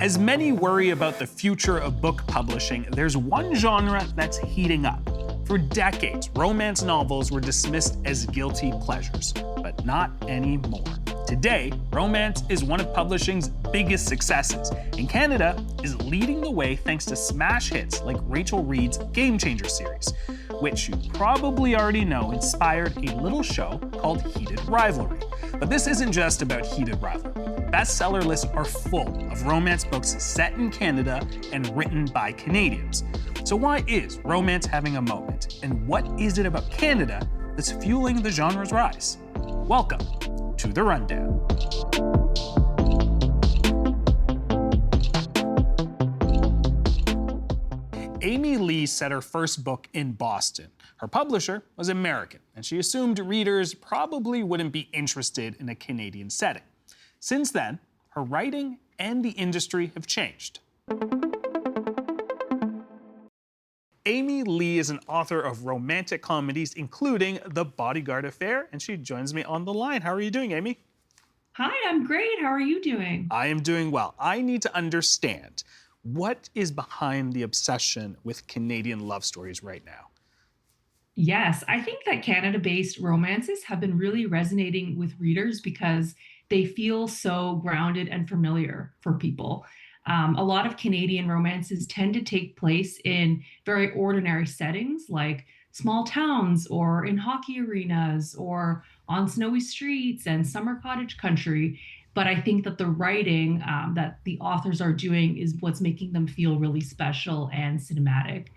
As many worry about the future of book publishing, there's one genre that's heating up. For decades, romance novels were dismissed as guilty pleasures, but not anymore. Today, romance is one of publishing's biggest successes, and Canada is leading the way thanks to smash hits like Rachel Reid's Game Changer series, which you probably already know inspired a little show called Heated Rivalry. But this isn't just about heated rivalry. Bestseller lists are full of romance books set in Canada and written by Canadians. So why is romance having a moment? And what is it about Canada that's fueling the genre's rise? Welcome to The Rundown. Amy Lee set her first book in Boston. Her publisher was American, and she assumed readers probably wouldn't be interested in a Canadian setting. Since then, her writing and the industry have changed. Amy Lee is an author of romantic comedies, including The Bodyguard Affair, and she joins me on the line. How are you doing, Amy? Hi, I'm great. How are you doing? I am doing well. I need to understand, what is behind the obsession with Canadian love stories right now? Yes, I think that Canada-based romances have been really resonating with readers because they feel so grounded and familiar for people. A lot of Canadian romances tend to take place in very ordinary settings like small towns or in hockey arenas or on snowy streets and summer cottage country. But I think that the writing that the authors are doing is what's making them feel really special and cinematic.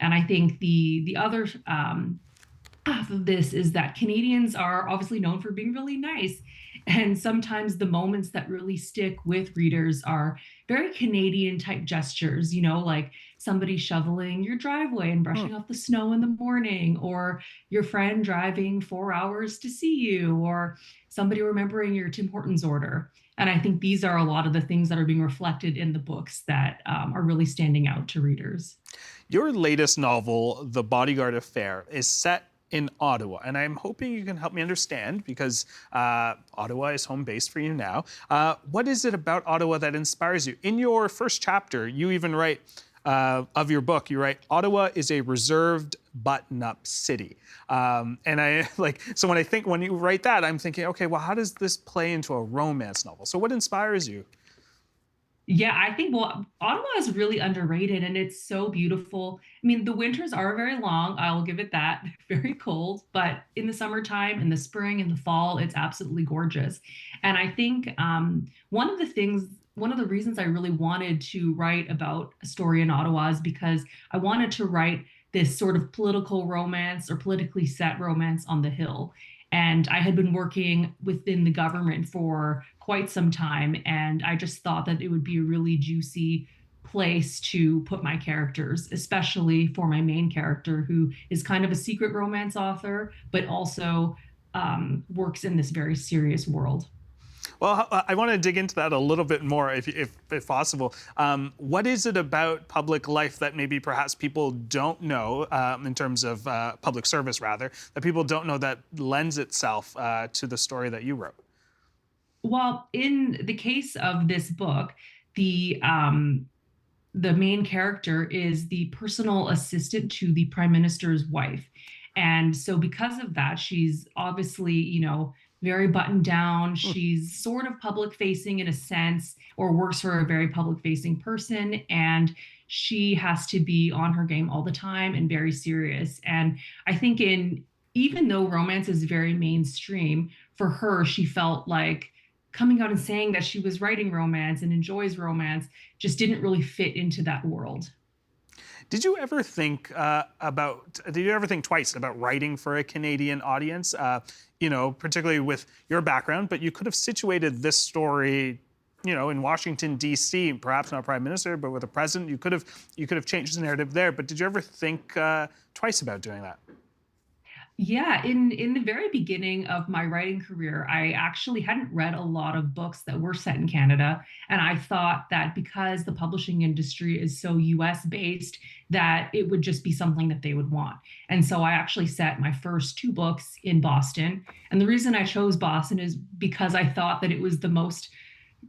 And I think the other half of this is that Canadians are obviously known for being really nice. And sometimes the moments that really stick with readers are very Canadian type gestures, like somebody shoveling your driveway and brushing off the snow in the morning, or your friend driving 4 hours to see you, or somebody remembering your Tim Hortons order. And I think these are a lot of the things that are being reflected in the books that are really standing out to readers. Your latest novel, The Bodyguard Affair, is set in Ottawa, and I'm hoping you can help me understand, because Ottawa is home base for you now. What is it about Ottawa that inspires you? In your first chapter, you even write, of your book, you write, Ottawa is a reserved button-up city. And so when you write that, I'm thinking, okay, well, how does this play into a romance novel? So what inspires you? Yeah, I think, Ottawa is really underrated and it's so beautiful. I mean, the winters are very long, I'll give it that, very cold, but in the summertime, in the spring, in the fall, it's absolutely gorgeous. And I think one of the reasons I really wanted to write about a story in Ottawa is because I wanted to write this sort of political romance or politically set romance on the Hill. And I had been working within the government for quite some time, and I just thought that it would be a really juicy place to put my characters, especially for my main character, who is kind of a secret romance author, but also works in this very serious world. Well, I want to dig into that a little bit more, if possible. What is it about public life that maybe perhaps people don't know, in terms of public service, rather, that people don't know that lends itself to the story that you wrote? Well, in the case of this book, the main character is the personal assistant to the Prime Minister's wife. And so because of that, she's obviously, very buttoned down. She's sort of public facing in a sense, or works for a very public facing person. And she has to be on her game all the time and very serious. And I think even though romance is very mainstream, for her, she felt like coming out and saying that she was writing romance and enjoys romance just didn't really fit into that world. Did you ever think twice about writing for a Canadian audience? Particularly with your background, but you could have situated this story, in Washington, D.C., perhaps not Prime Minister, but with a president. You could have changed the narrative there. But did you ever think twice about doing that? Yeah, in the very beginning of my writing career, I actually hadn't read a lot of books that were set in Canada. And I thought that because the publishing industry is so US based, that it would just be something that they would want. And so I actually set my first two books in Boston. And the reason I chose Boston is because I thought that it was the most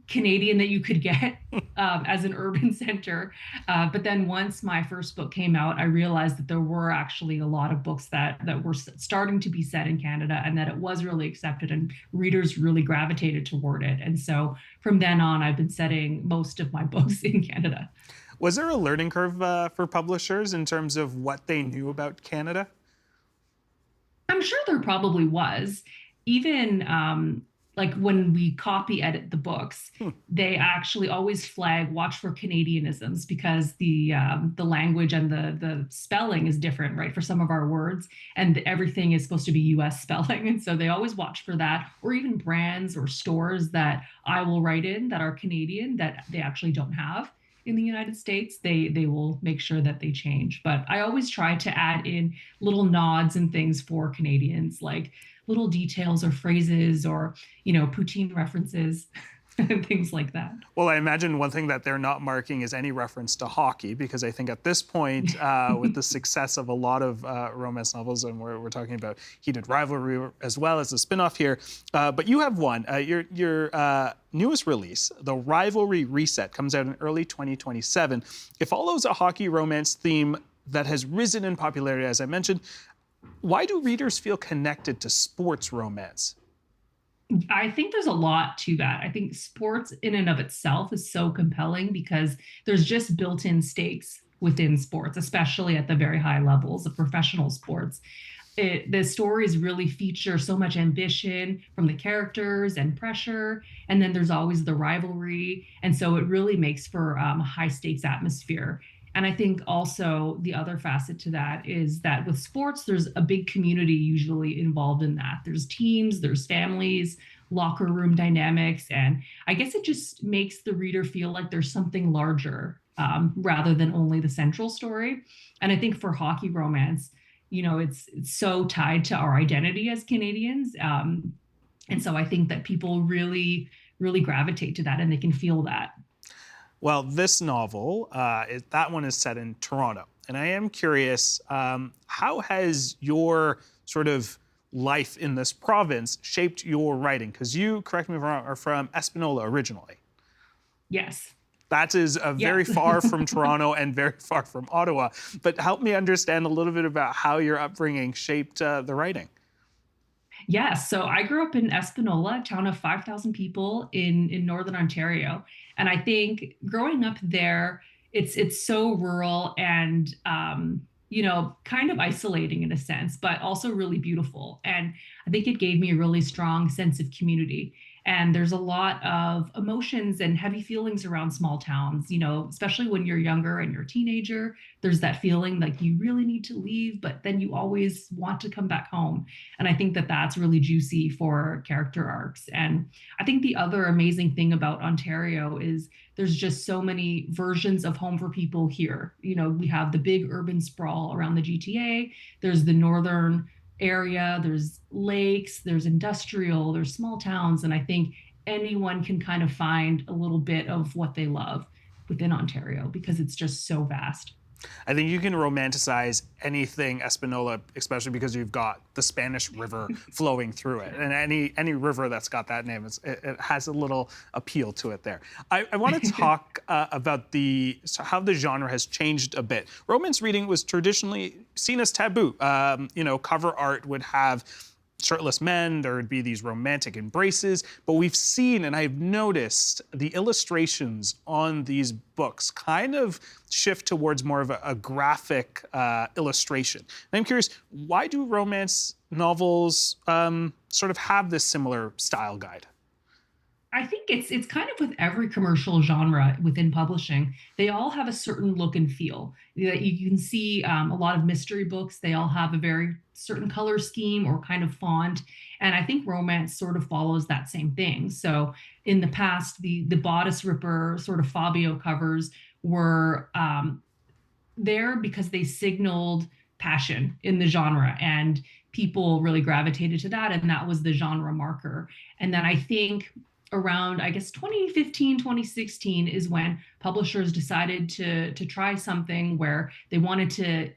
Canadian that you could get as an urban center. But then once my first book came out, I realized that there were actually a lot of books that were starting to be set in Canada, and that it was really accepted and readers really gravitated toward it. And so from then on, I've been setting most of my books in Canada. Was there a learning curve for publishers in terms of what they knew about Canada? I'm sure there probably was. Even like when we copy edit the books, they actually always flag watch for Canadianisms, because the language and the spelling is different, right, for some of our words, and everything is supposed to be U.S. spelling, and so they always watch for that, or even brands or stores that I will write in that are Canadian that they actually don't have in the United States, they will make sure that they change. But I always try to add in little nods and things for Canadians, like little details or phrases or, poutine references and things like that. Well, I imagine one thing that they're not marking is any reference to hockey, because I think at this point, with the success of a lot of romance novels, and we're talking about heated rivalry as well as a spinoff here, but you have one. Your newest release, The Rivalry Reset, comes out in early 2027. It follows a hockey romance theme that has risen in popularity, as I mentioned. Why do readers feel connected to sports romance? I think there's a lot to that. I think sports in and of itself is so compelling because there's just built-in stakes within sports, especially at the very high levels of professional sports. The stories really feature so much ambition from the characters and pressure, and then there's always the rivalry, and so it really makes for a high stakes atmosphere. And I think also the other facet to that is that with sports, there's a big community usually involved in that. There's teams, there's families, locker room dynamics, and I guess it just makes the reader feel like there's something larger rather than only the central story. And I think for hockey romance, it's so tied to our identity as Canadians. And so I think that people really, really gravitate to that, and they can feel that. Well, this novel, that one is set in Toronto. And I am curious, how has your sort of life in this province shaped your writing? Because you, correct me if I'm wrong, are from Espanola originally. Yes. That is very far from Toronto and very far from Ottawa. But help me understand a little bit about how your upbringing shaped the writing. Yes. So I grew up in Espanola, a town of 5,000 people in Northern Ontario. And I think growing up there, it's so rural and, kind of isolating in a sense, but also really beautiful. And I think it gave me a really strong sense of community. And there's a lot of emotions and heavy feelings around small towns, especially when you're younger and you're a teenager. There's that feeling like you really need to leave, but then you always want to come back home. And I think that that's really juicy for character arcs. And I think the other amazing thing about Ontario is there's just so many versions of home for people here. We have the big urban sprawl around the GTA. There's the northern area, there's lakes, there's industrial, there's small towns, and I think anyone can kind of find a little bit of what they love within Ontario because it's just so vast. I think you can romanticize anything Espanola, especially because you've got the Spanish River flowing through it. And any river that's got that name, it has a little appeal to it there. I want to talk about how the genre has changed a bit. Romance reading was traditionally seen as taboo. Cover art would have shirtless men, there would be these romantic embraces, but we've seen, and I've noticed, the illustrations on these books kind of shift towards more of a graphic illustration. And I'm curious, why do romance novels sort of have this similar style guide? I think it's kind of with every commercial genre within publishing. They all have a certain look and feel. You can see a lot of mystery books. They all have a very certain color scheme or kind of font. And I think romance sort of follows that same thing. So in the past, the bodice ripper sort of Fabio covers were there because they signaled passion in the genre, and people really gravitated to that. And that was the genre marker. And then I think around, I guess, 2015, 2016 is when publishers decided to try something where they wanted to,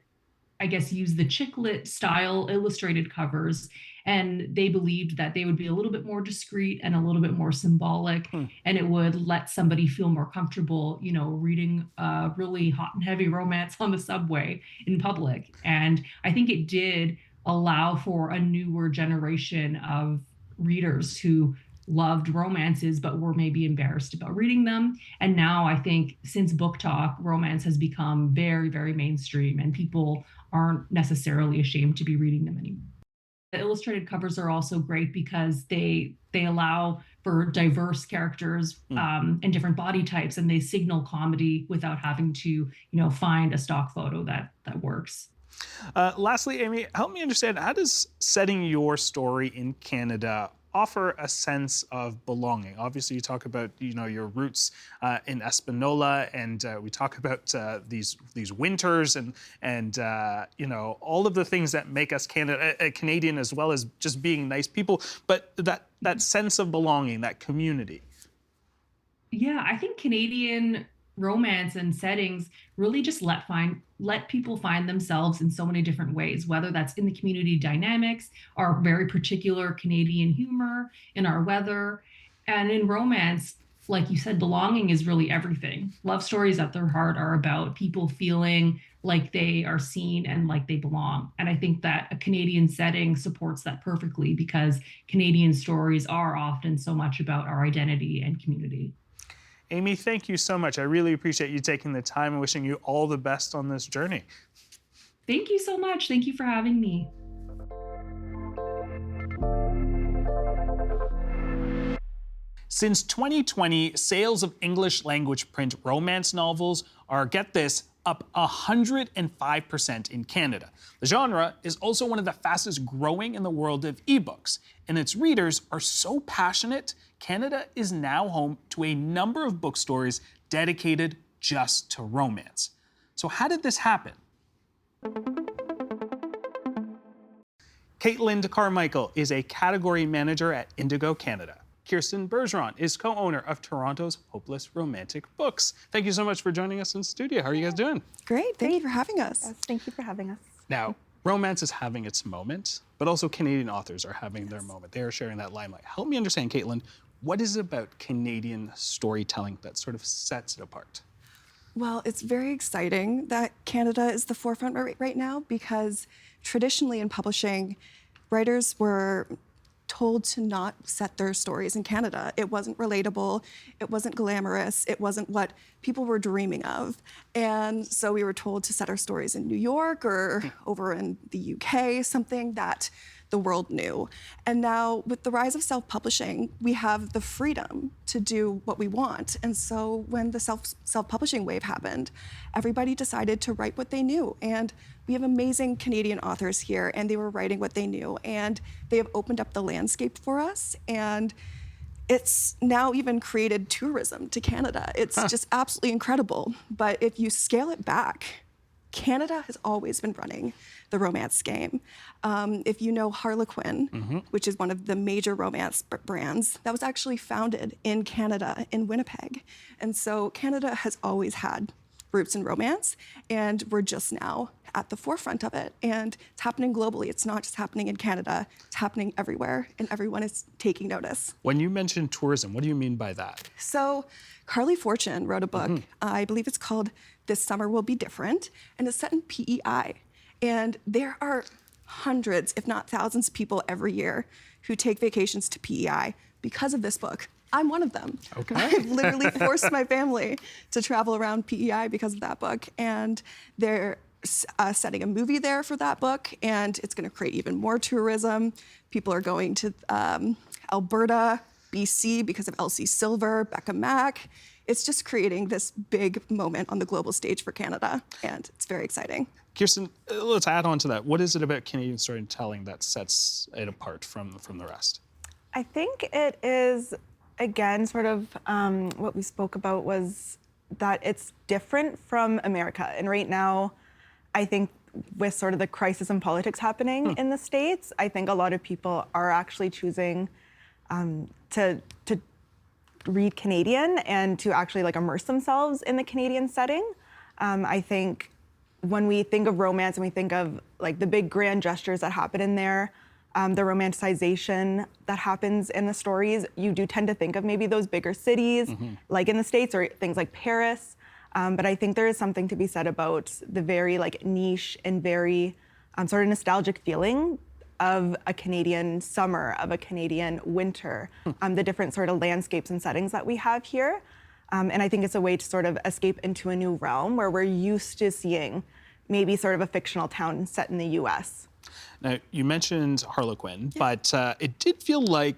I guess, use the chick lit style illustrated covers And they believed that they would be a little bit more discreet and a little bit more symbolic, and it would let somebody feel more comfortable, reading a really hot and heavy romance on the subway in public. And I think it did allow for a newer generation of readers who loved romances but were maybe embarrassed about reading them. And now I think since BookTok, romance has become very, very mainstream and people aren't necessarily ashamed to be reading them anymore. The illustrated covers are also great because they allow for diverse characters and different body types, and they signal comedy without having to find a stock photo that works. Lastly, Amy, help me understand, how does setting your story in Canada offer a sense of belonging? Obviously, you talk about your roots in Espanola, and we talk about these winters and all of the things that make us Canadian, as well as just being nice people. But that sense of belonging, that community. Yeah, I think Canadian romance and settings really just let people find themselves in so many different ways, whether that's in the community dynamics, our very particular Canadian humor, in our weather, and in romance. Like you said, belonging is really everything. Love stories at their heart are about people feeling like they are seen and like they belong. And I think that a Canadian setting supports that perfectly, because Canadian stories are often so much about our identity and community. Amy, thank you so much. I really appreciate you taking the time, and wishing you all the best on this journey. Thank you so much. Thank you for having me. Since 2020, sales of English language print romance novels are, get this, up 105% in Canada. The genre is also one of the fastest growing in the world of ebooks, and its readers are so passionate, Canada is now home to a number of bookstores dedicated just to romance. So how did this happen? Kaitlynd Carmichael is a category manager at Indigo Canada. Kearston Bergeron is co-owner of Toronto's Hopeless Romantic Books. Thank you so much for joining us in studio. How are you guys doing? Great, thank you for having us. Yes, thank you for having us. Now, romance is having its moment, but also Canadian authors are having their moment. They are sharing that limelight. Help me understand, Kaitlynd, what is it about Canadian storytelling that sort of sets it apart? Well, it's very exciting that Canada is the forefront right now, because traditionally in publishing, writers were told to not set their stories in Canada. It wasn't relatable, it wasn't glamorous, it wasn't what people were dreaming of. And so we were told to set our stories in New York or over in the UK, something that the world knew. And now with the rise of self-publishing, we have the freedom to do what we want. And so when the self-publishing wave happened, everybody decided to write what they knew. And we have amazing Canadian authors here, and they were writing what they knew. And they have opened up the landscape for us. And it's now even created tourism to Canada. It's just absolutely incredible. But if you scale it back, Canada has always been running the romance game. If you know Harlequin, which is one of the major romance brands, that was actually founded in Canada, in Winnipeg. And so Canada has always had roots in romance, and we're just now at the forefront of it. And it's happening globally. It's not just happening in Canada, it's happening everywhere, and everyone is taking notice. When you mention tourism, what do you mean by that? So Carly Fortune wrote a book, I believe it's called This Summer Will Be Different, and it's set in PEI. And there are hundreds, if not thousands of people every year who take vacations to PEI because of this book. I'm one of them. Okay. I've literally forced my family to travel around PEI because of that book. And they're setting a movie there for that book, and it's going to create even more tourism. People are going to Alberta, BC because of Elsie Silver, Becca Mack. It's just creating this big moment on the global stage for Canada, and it's very exciting. Kearston, let's add on to that. What is it about Canadian storytelling that sets it apart from the rest? I think it is, again, sort of what we spoke about was that it's different from America. And right now, I think with sort of the crisis in politics happening in the States, I think a lot of people are actually choosing to read Canadian and to actually like immerse themselves in the Canadian setting. I think when we think of romance and we think of like the big grand gestures that happen in there, the romanticization that happens in the stories, you do tend to think of maybe those bigger cities, like in the States, or things like Paris. But I think there is something to be said about the very like niche and very sort of nostalgic feeling of a Canadian summer, of a Canadian winter, the different sort of landscapes and settings that we have here. And I think it's a way to sort of escape into a new realm where we're used to seeing maybe sort of a fictional town set in the US. Now, you mentioned Harlequin, but it did feel like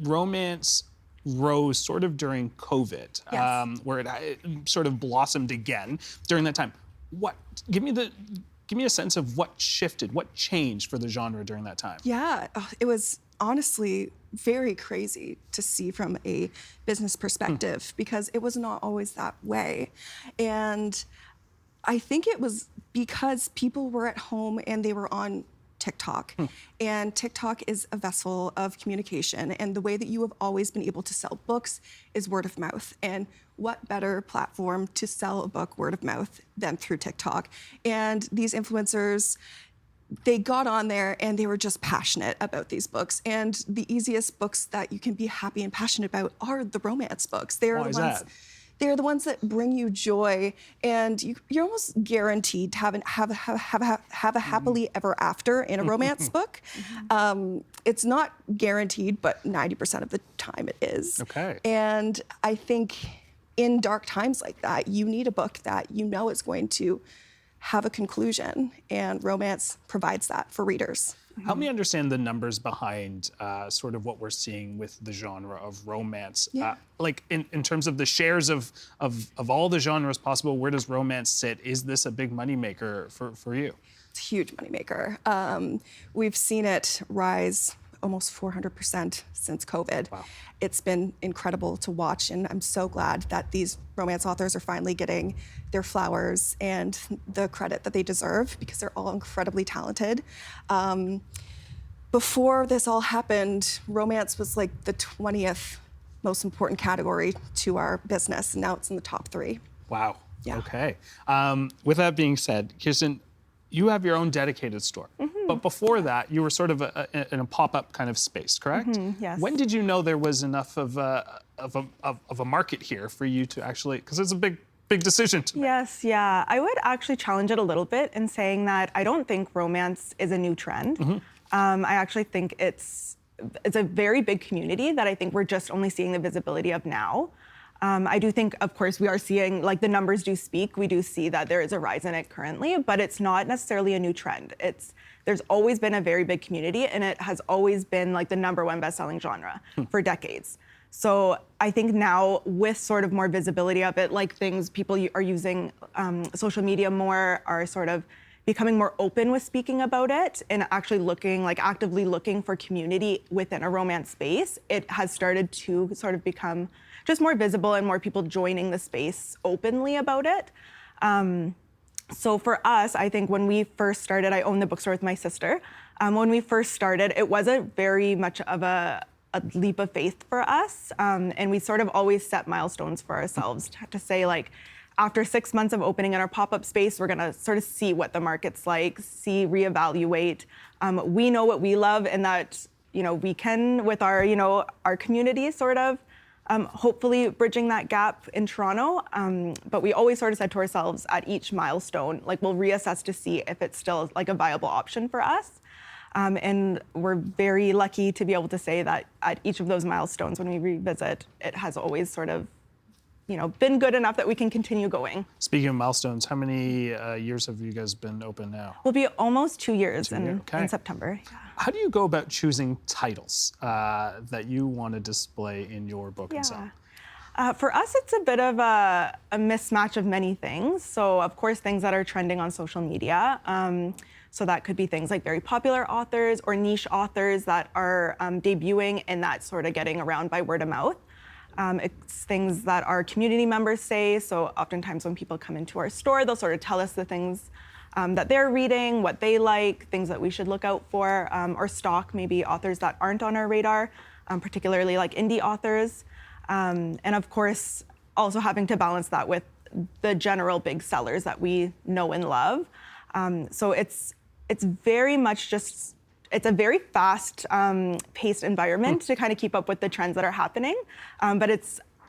romance rose sort of during COVID, where it sort of blossomed again during that time. Give me a sense of what shifted, what changed for the genre during that time. Yeah, it was honestly very crazy to see from a business perspective because it was not always that way. And I think it was because people were at home and they were on TikTok. And TikTok is a vessel of communication. And the way that you have always been able to sell books is word of mouth. And what better platform to sell a book word of mouth than through TikTok? And these influencers, they got on there and they were just passionate about these books. And the easiest books that you can be happy and passionate about are the romance books. Why is that? They're the ones that bring you joy, and you're almost guaranteed to have a happily ever after in a romance book. It's not guaranteed, but 90% of the time it is. Okay. And I think in dark times like that, you need a book that you know is going to have a conclusion, and romance provides that for readers. Help me understand the numbers behind sort of what we're seeing with the genre of romance. Like in terms of the shares of all the genres possible, where does romance sit? Is this a big moneymaker for you? It's a huge moneymaker. We've seen it rise almost 400% since COVID. Wow. It's been incredible to watch, and I'm so glad that these romance authors are finally getting their flowers and the credit that they deserve because they're all incredibly talented. Before this all happened, romance was like the 20th most important category to our business, and now it's in the top 3. Wow. Yeah. Okay. With that being said, Kearston, you have your own dedicated store. But before that, you were sort of in a pop-up kind of space, correct? Yes. When did you know there was enough of a market here for you to actually, because it's a big decision to make. Yes, yeah. I would actually challenge it a little bit in saying that I don't think romance is a new trend. I actually think it's a very big community that I think we're just only seeing the visibility of now. I do think, of course, we are seeing, like the numbers do speak, we do see that there is a rise in it currently, but it's not necessarily a new trend. There's always been a very big community, and it has always been like the #1 best-selling genre for decades. So I think now with sort of more visibility of it, like people are using social media more, are sort of becoming more open with speaking about it and actually actively looking for community within a romance space, it has started to sort of become just more visible and more people joining the space openly about it. So for us, I think when we first started, I owned the bookstore with my sister. When we first started, it wasn't very much of a leap of faith for us. And we sort of always set milestones for ourselves to say, like, after 6 months of opening in our pop-up space, we're gonna sort of see what the market's like, reevaluate. We know what we love, and that, we can, with our, our community sort of, hopefully bridging that gap in Toronto. But we always sort of said to ourselves at each milestone, like, we'll reassess to see if it's still like a viable option for us. And we're very lucky to be able to say that at each of those milestones, when we revisit, it has always sort of, been good enough that we can continue going. Speaking of milestones, how many years have you guys been open now? We'll be almost 2 years in September. Yeah. How do you go about choosing titles that you want to display in your book and sell? For us, it's a bit of a mismatch of many things. So, of course, things that are trending on social media. So that could be things like very popular authors or niche authors that are debuting and that's sort of getting around by word of mouth. It's things that our community members say. So oftentimes when people come into our store, they'll sort of tell us the things that they're reading, what they like, things that we should look out for, or stock maybe authors that aren't on our radar, particularly like indie authors. And of course, also having to balance that with the general big sellers that we know and love. So it's very much just it's a very fast paced environment to kind of keep up with the trends that are happening. But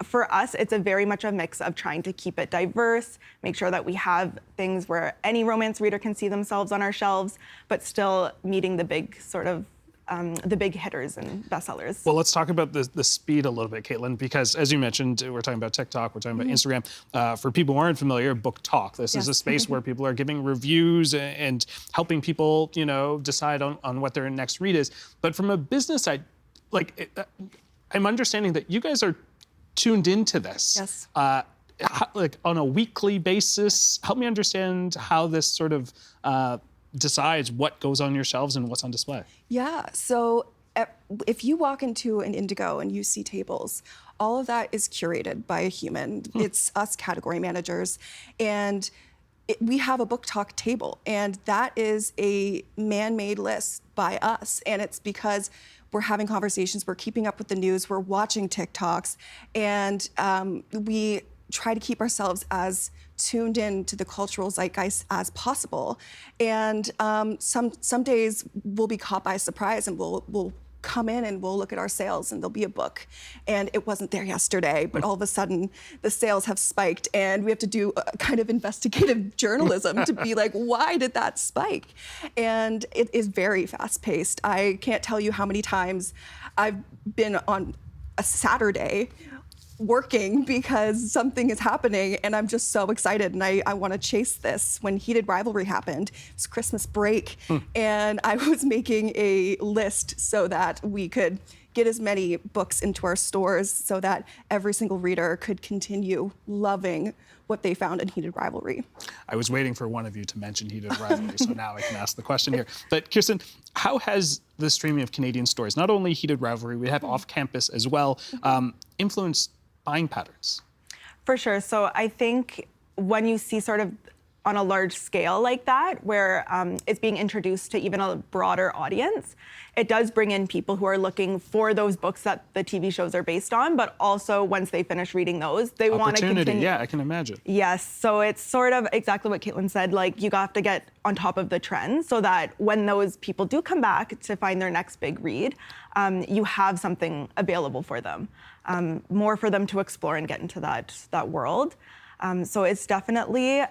for us, it's a very much a mix of trying to keep it diverse, make sure that we have things where any romance reader can see themselves on our shelves, but still meeting the big sort of the big hitters and bestsellers. Well, let's talk about the speed a little bit, Kaitlynd, because as you mentioned, we're talking about TikTok, we're talking about Instagram. For people who aren't familiar, BookTok. This is a space where people are giving reviews and helping people, decide on what their next read is. But from a business side, I'm understanding that you guys are tuned into this. Yes. On a weekly basis. Help me understand how this sort of decides what goes on your shelves and what's on display. Yeah, so if you walk into an Indigo and you see tables, all of that is curated by a human. It's us category managers, and we have a BookTok table, and that is a man-made list by us, and it's because we're having conversations, we're keeping up with the news, we're watching TikToks, and we try to keep ourselves as tuned in to the cultural zeitgeist as possible. And some days we'll be caught by surprise, and we'll come in and we'll look at our sales and there'll be a book and it wasn't there yesterday, but all of a sudden the sales have spiked and we have to do a kind of investigative journalism to be like, why did that spike? And it is very fast paced. I can't tell you how many times I've been on a Saturday working because something is happening and I'm just so excited and I want to chase this. When Heated Rivalry happened, it was Christmas break and I was making a list so that we could get as many books into our stores so that every single reader could continue loving what they found in Heated Rivalry. I was waiting for one of you to mention Heated Rivalry, so now I can ask the question here. But Kearston, how has the streaming of Canadian stories, not only Heated Rivalry, we have off-campus as well, influenced buying patterns? For sure. So I think when you see sort of on a large scale like that, where it's being introduced to even a broader audience, it does bring in people who are looking for those books that the TV shows are based on, but also once they finish reading those, they want to continue. Yeah, I can imagine. Yes, so it's sort of exactly what Kaitlynd said, like you have to get on top of the trends so that when those people do come back to find their next big read, you have something available for them, more for them to explore and get into that world. So it's definitely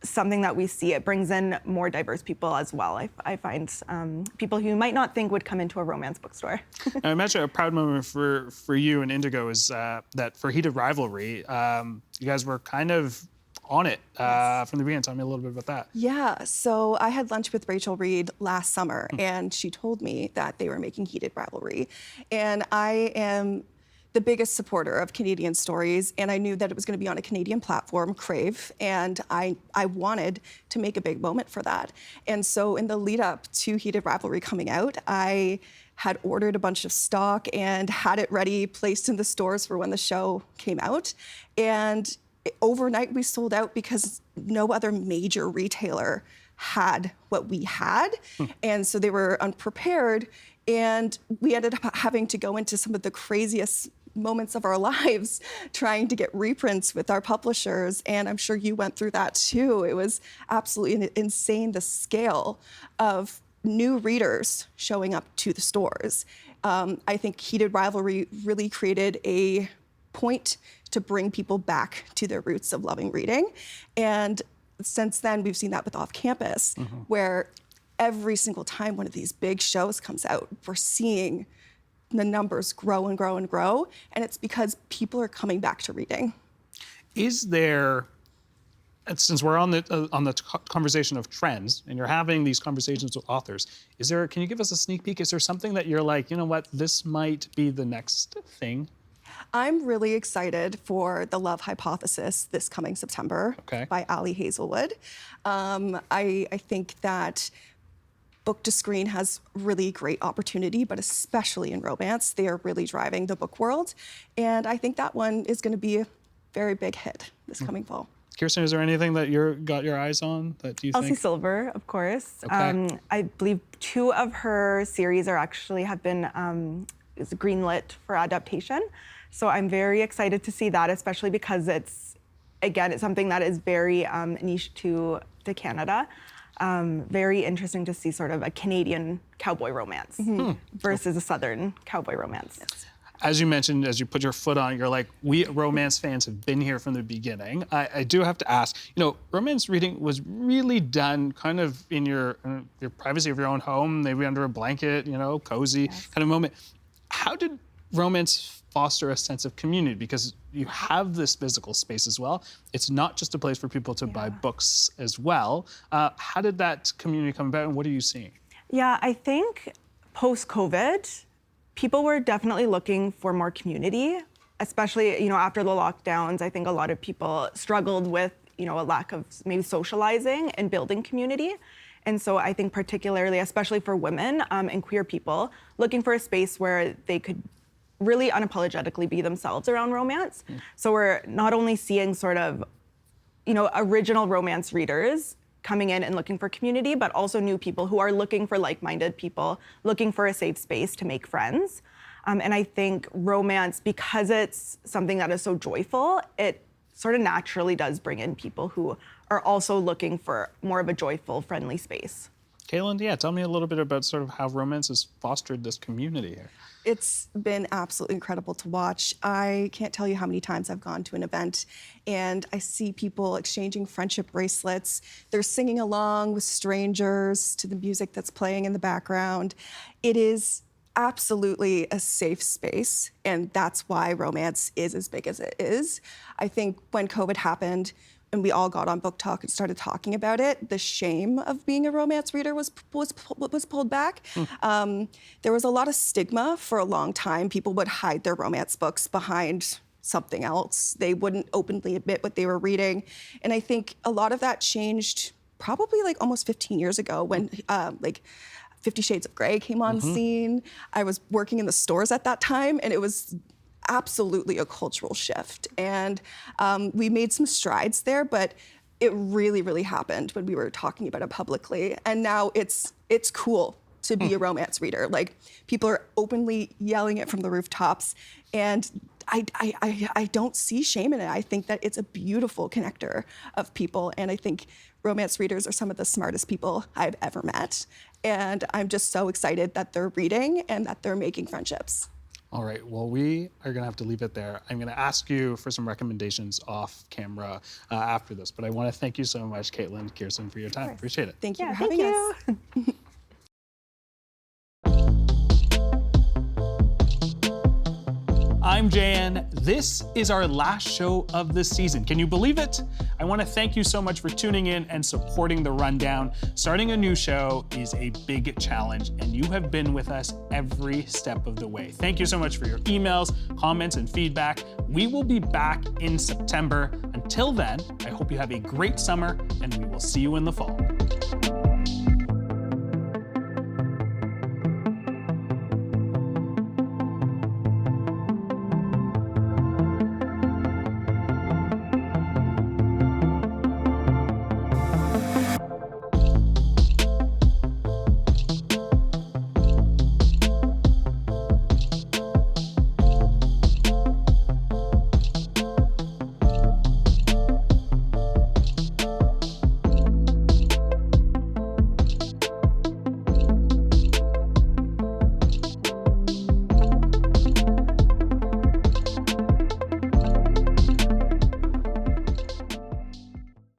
something that we see. It brings in more diverse people as well. I find people who you might not think would come into a romance bookstore. I imagine a proud moment for you and Indigo is that for Heated Rivalry, you guys were kind of on it from the beginning. Tell me a little bit about that. Yeah, so I had lunch with Rachel Reed last summer and she told me that they were making Heated Rivalry. And I am the biggest supporter of Canadian stories, and I knew that it was going to be on a Canadian platform, Crave, and I wanted to make a big moment for that. And so in the lead up to Heated Rivalry coming out, I had ordered a bunch of stock and had it ready, placed in the stores for when the show came out. And overnight we sold out because no other major retailer had what we had. And so they were unprepared. And we ended up having to go into some of the craziest moments of our lives trying to get reprints with our publishers. And I'm sure you went through that too. It was absolutely insane, the scale of new readers showing up to the stores. I think Heated Rivalry really created a point to bring people back to their roots of loving reading. And since then, we've seen that with Off Campus, where every single time one of these big shows comes out, we're seeing the numbers grow and grow and grow, and it's because people are coming back to reading. Is there, since we're on the conversation of trends, and you're having these conversations with authors, can you give us a sneak peek? Is there something that you're like, you know what, this might be the next thing? I'm really excited for The Love Hypothesis this coming September by Ali Hazelwood. I think that Book to Screen has really great opportunity, but especially in romance, they are really driving the book world. And I think that one is going to be a very big hit this coming fall. Kearston, is there anything that you've got your eyes on that you think? Elsie Silver, of course. I believe 2 of her series have been greenlit for adaptation. So I'm very excited to see that, especially because it's something that is very niche to Canada. very interesting to see sort of a Canadian cowboy romance versus a Southern cowboy romance. Yes. As you mentioned, as you put your foot on it, you're like, we romance fans have been here from the beginning. I do have to ask, romance reading was really done kind of in your privacy of your own home, maybe under a blanket, cozy kind of moment. How did romance foster a sense of community? Because you have this physical space as well. It's not just a place for people to buy books as well. How did that community come about, and what are you seeing? Yeah, I think post-COVID, people were definitely looking for more community, especially, after the lockdowns. I think a lot of people struggled with, a lack of maybe socializing and building community. And so I think particularly, especially for women and queer people, looking for a space where they could really unapologetically be themselves around romance. So we're not only seeing sort of, original romance readers coming in and looking for community, but also new people who are looking for like-minded people, looking for a safe space to make friends. And I think romance, because it's something that is so joyful, it sort of naturally does bring in people who are also looking for more of a joyful, friendly space. Kaitlynd, tell me a little bit about sort of how romance has fostered this community here. It's been absolutely incredible to watch. I can't tell you how many times I've gone to an event and I see people exchanging friendship bracelets. They're singing along with strangers to the music that's playing in the background. It is absolutely a safe space, and that's why romance is as big as it is. I think when COVID happened, and we all got on BookTok and started talking about it, the shame of being a romance reader was pulled back. There was a lot of stigma for a long time. People would hide their romance books behind something else. They wouldn't openly admit what they were reading. And I think a lot of that changed probably like almost 15 years ago when 50 Shades of Grey came on scene. I was working in the stores at that time, and it was absolutely a cultural shift. And we made some strides there, but it really, really happened when we were talking about it publicly. And now it's cool to be a romance reader. Like, people are openly yelling it from the rooftops, and I don't see shame in it. I think that it's a beautiful connector of people, and I think romance readers are some of the smartest people I've ever met. And I'm just so excited that they're reading and that they're making friendships. All right, well, we are gonna have to leave it there. I'm gonna ask you for some recommendations off camera after this, but I wanna thank you so much, Kaitlynd, Kearston, for your time. Appreciate it. Thank you for having us. I'm Jeyan. This is our last show of the season. Can you believe it? I want to thank you so much for tuning in and supporting The Rundown. Starting a new show is a big challenge, and you have been with us every step of the way. Thank you so much for your emails, comments, and feedback. We will be back in September. Until then, I hope you have a great summer, and we will see you in the fall.